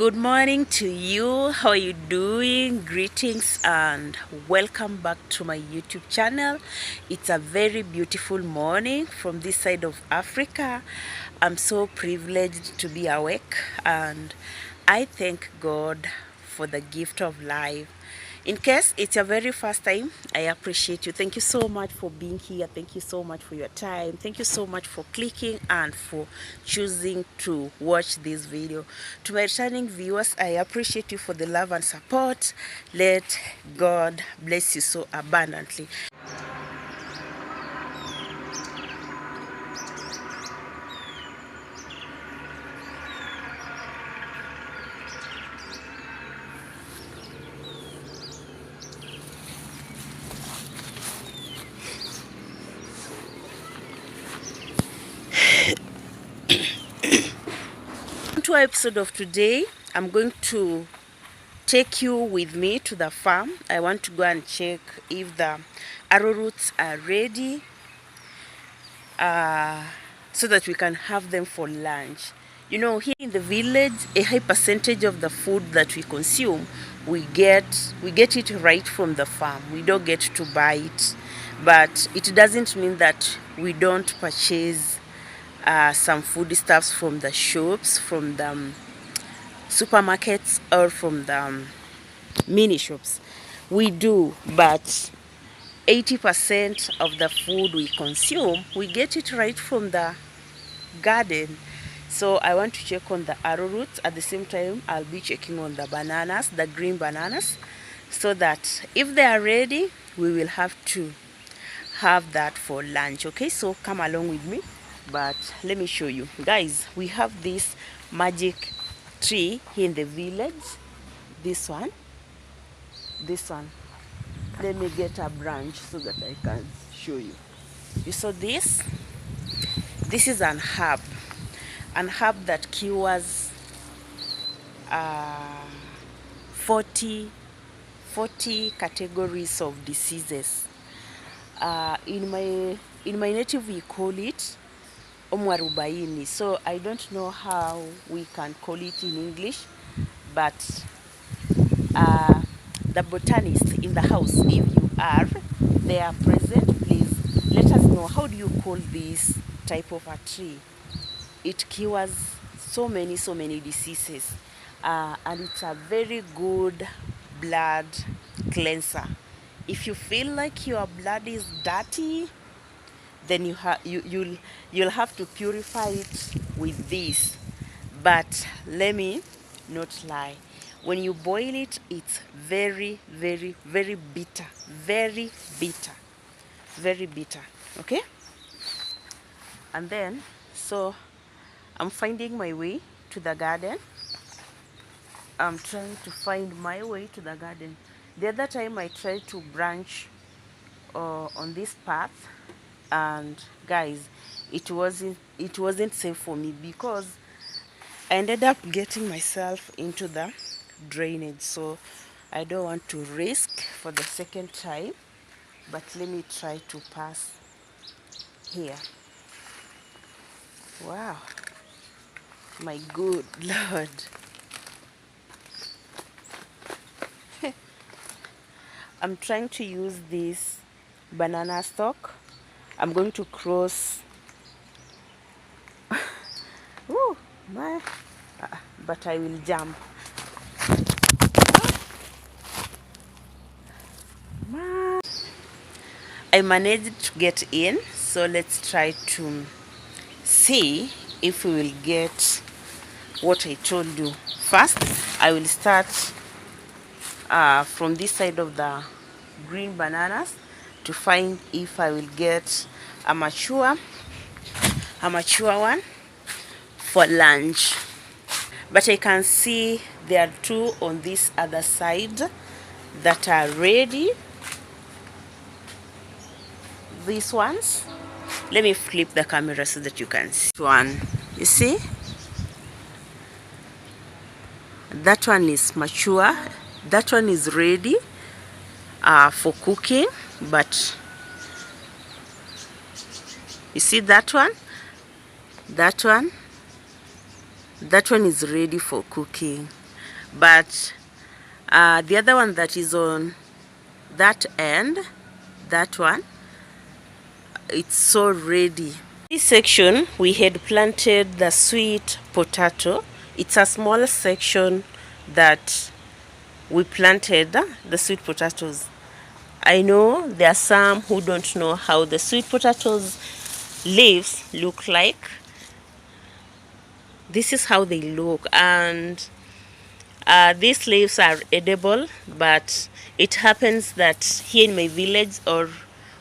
Good morning to you. How are you doing? Greetings and welcome back to my YouTube channel. It's a very beautiful morning from this side of Africa. I'm so privileged to be awake and I thank God for the gift of life. In case it's your very first time, I appreciate you. Thank you so much for being here. Thank you so much for your time. Thank you so much for clicking and for choosing to watch this video. To my returning viewers, I appreciate you for the love and support. Let God bless you so abundantly. To our episode of today, I'm going to take you with me to the farm. I want to go and check if the arrowroots are ready so that we can have them for lunch. You know, here in the village, a high percentage of the food that we consume, we get it right from the farm. We don't get to buy it, but it doesn't mean that we don't purchase some foodstuffs from the shops, from the supermarkets, or from the mini shops. We do, but 80% of the food we consume, we get it right from the garden. So I want to check on the arrowroots. At the same time, I'll be checking on the bananas, the green bananas, so that if they are ready, we will have to have that for lunch. Okay, so come along with me. But let me show you. Guys, we have this magic tree here in the village. This one. This one. Let me get a branch so that I can show you. You saw this? This is an herb that cures uh, 40 categories of diseases. In my native we call it omwarubaini. So I don't know how we can call it in English, but the botanist in the house, if you are there present, please let us know, how do you call this type of a tree? It cures so many diseases, and it's a very good blood cleanser. If you feel like your blood is dirty, then you'll have to purify it with this. But let me not lie, when you boil it, it's very bitter, very bitter, very bitter. Okay, and then so I'm finding my way to the garden. I'm trying to find my way to the garden. The other time I tried to branch on this path, and guys, it wasn't safe for me because I ended up getting myself into the drainage. So I don't want to risk for the second time, but let me try to pass here. Wow, my good Lord. I'm trying to use this banana stalk. I'm going to cross. Ooh, my, but I will jump. I managed to get in, so let's try to see if we will get what I told you. First, I will start from this side of the green bananas to find if I will get a mature one for lunch. But I can see there are two on this other side that are ready. These ones, let me flip the camera so that you can see one. You see, that one is mature, that one is ready for cooking. But you see that one is ready for cooking. but the other one that is on that end, that one, it's so ready. This section we had planted the sweet potato. It's a small section that we planted the sweet potatoes. I know there are some who don't know how the sweet potatoes leaves look like. This is how they look, and these leaves are edible, but it happens that here in my village or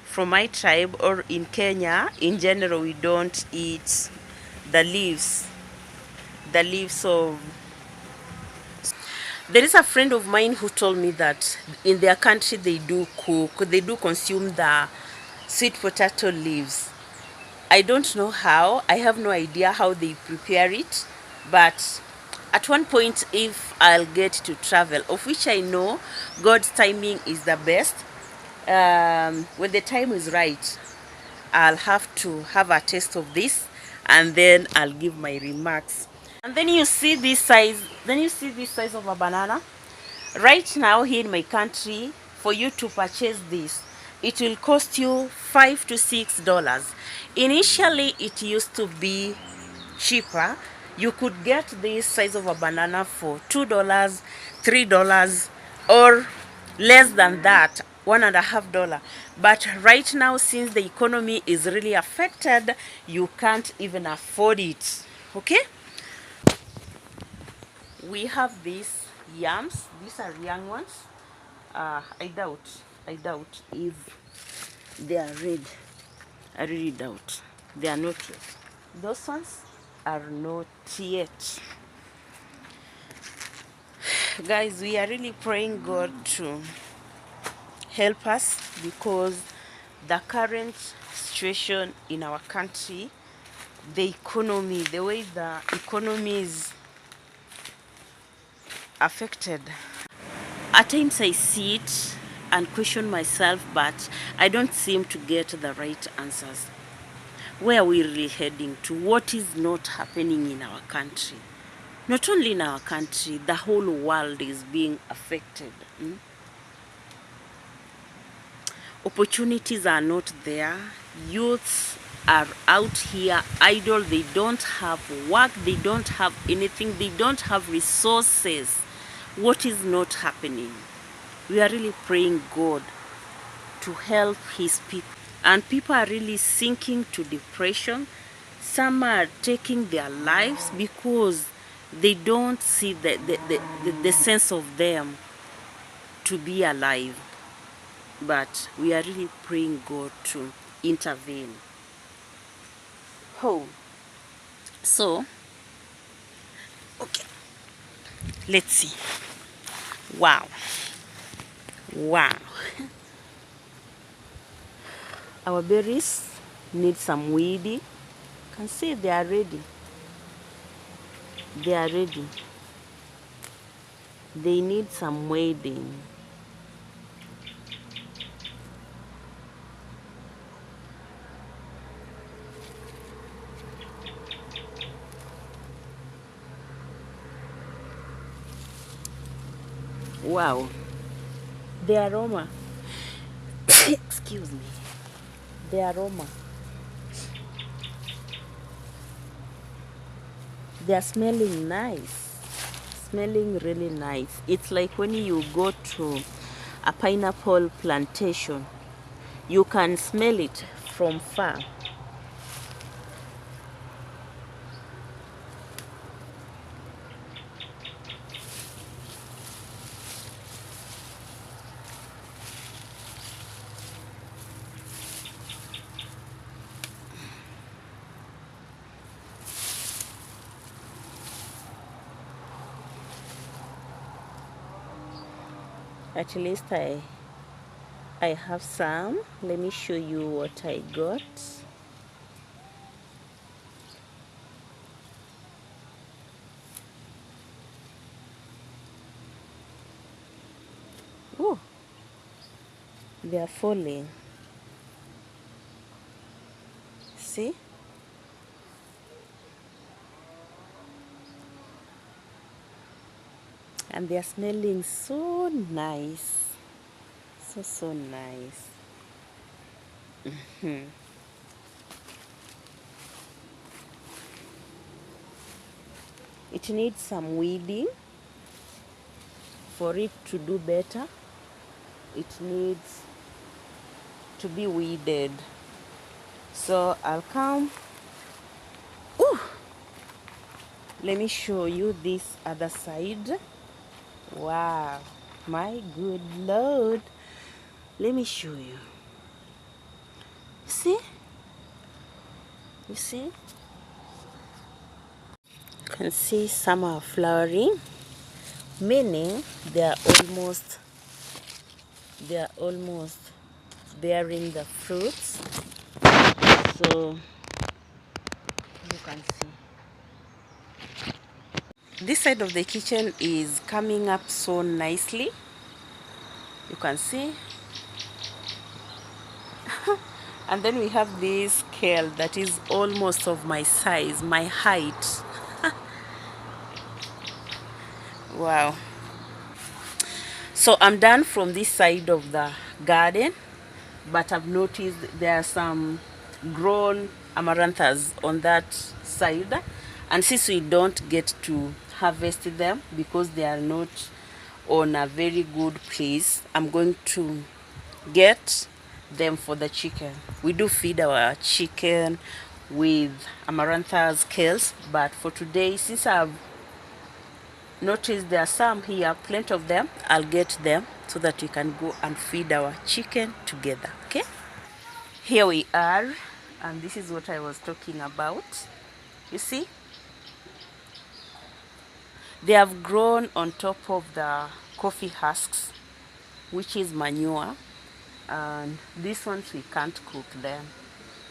from my tribe or in Kenya in general, we don't eat the leaves, the leaves of. There is a friend of mine who told me that in their country they do cook, they do consume the sweet potato leaves. I don't know how, I have no idea how they prepare it, but at one point, if I'll get to travel, of which I know God's timing is the best, when the time is right, I'll have to have a taste of this, and then I'll give my remarks. And then you see this size, of a banana. Right now here in my country, for you to purchase this, it will cost you $5 to $6. Initially, it used to be cheaper. You could get this size of a banana for $2, $3, or less than that, $1.50. But right now, since the economy is really affected, you can't even afford it. Okay? We have these yams. These are young ones. I doubt if they are red. I really doubt. They are not red. Those ones are not yet. Guys, we are really praying God to help us, because the current situation in our country, the economy, the way the economy is affected. At times I see it and question myself, but I don't seem to get the right answers. Where are we really heading to? What is not happening in our country? Not only in our country, the whole world is being affected. Opportunities are not there. Youths are out here idle. They don't have work. They don't have anything. They don't have resources. What is not happening? We are really praying God to help his people. And people are really sinking to depression. Some are taking their lives because they don't see the sense of them to be alive. But we are really praying God to intervene. Oh, so, okay, let's see. Wow. Wow. Our berries need some weeding. You can see they are ready. They are ready. They need some weeding. Wow. The aroma. Excuse me. The aroma. They are smelling nice. Smelling really nice. It's like when you go to a pineapple plantation, you can smell it from far. At least I have some. Let me show you what I got. Oh, they are falling. See? and they are smelling so nice, so nice. It needs some weeding for it to do better. It needs to be weeded. So I'll come. Ooh! Let me show you this other side. Wow, my good Lord. Let me show you. See? You see? You can see some are flowering, meaning they are almost bearing the fruits. So you can see this side of the kitchen is coming up so nicely. You can see. And then we have this kale that is almost of my size, my height. Wow. So I'm done from this side of the garden, but I've noticed there are some grown amaranthus on that side, and since we don't get to harvest them because they are not on a very good place, I'm going to get them for the chicken. We do feed our chicken with amaranthus kales, but for today, since I've noticed there are some here, plenty of them, I'll get them so that we can go and feed our chicken together. Okay, here we are, and this is what I was talking about. You see, they have grown on top of the coffee husks, which is manure, and these ones we can't cook them,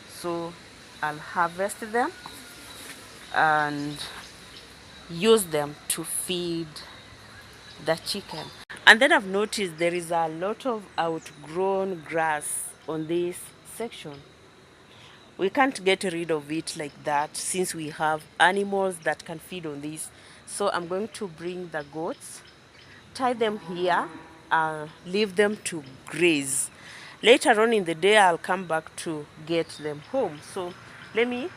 so I'll harvest them and use them to feed the chicken. And then I've noticed there is a lot of outgrown grass on this section. We can't get rid of it like that since we have animals that can feed on this. So I'm going to bring the goats, tie them here, leave them to graze. Later on in the day, I'll come back to get them home. So let me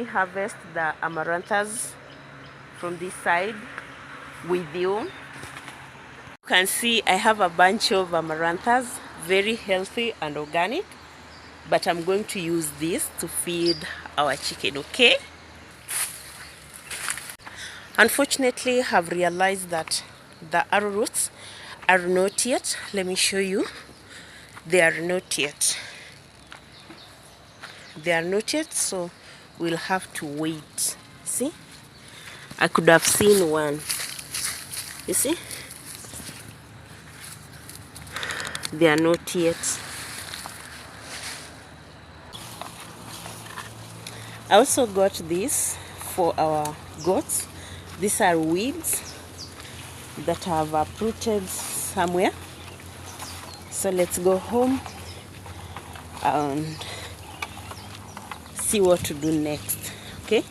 harvest the amaranthus from this side with you. You can see I have a bunch of amaranthus, very healthy and organic, but I'm going to use this to feed our chicken. Okay, unfortunately I've realized that the arrowroots are not yet. Let me show you. They are not yet, so we'll have to wait. See, I could have seen one. You see, they are not yet. I also got this for our goats. These are weeds that have uprooted somewhere. So let's go home and see what to do next. Okay.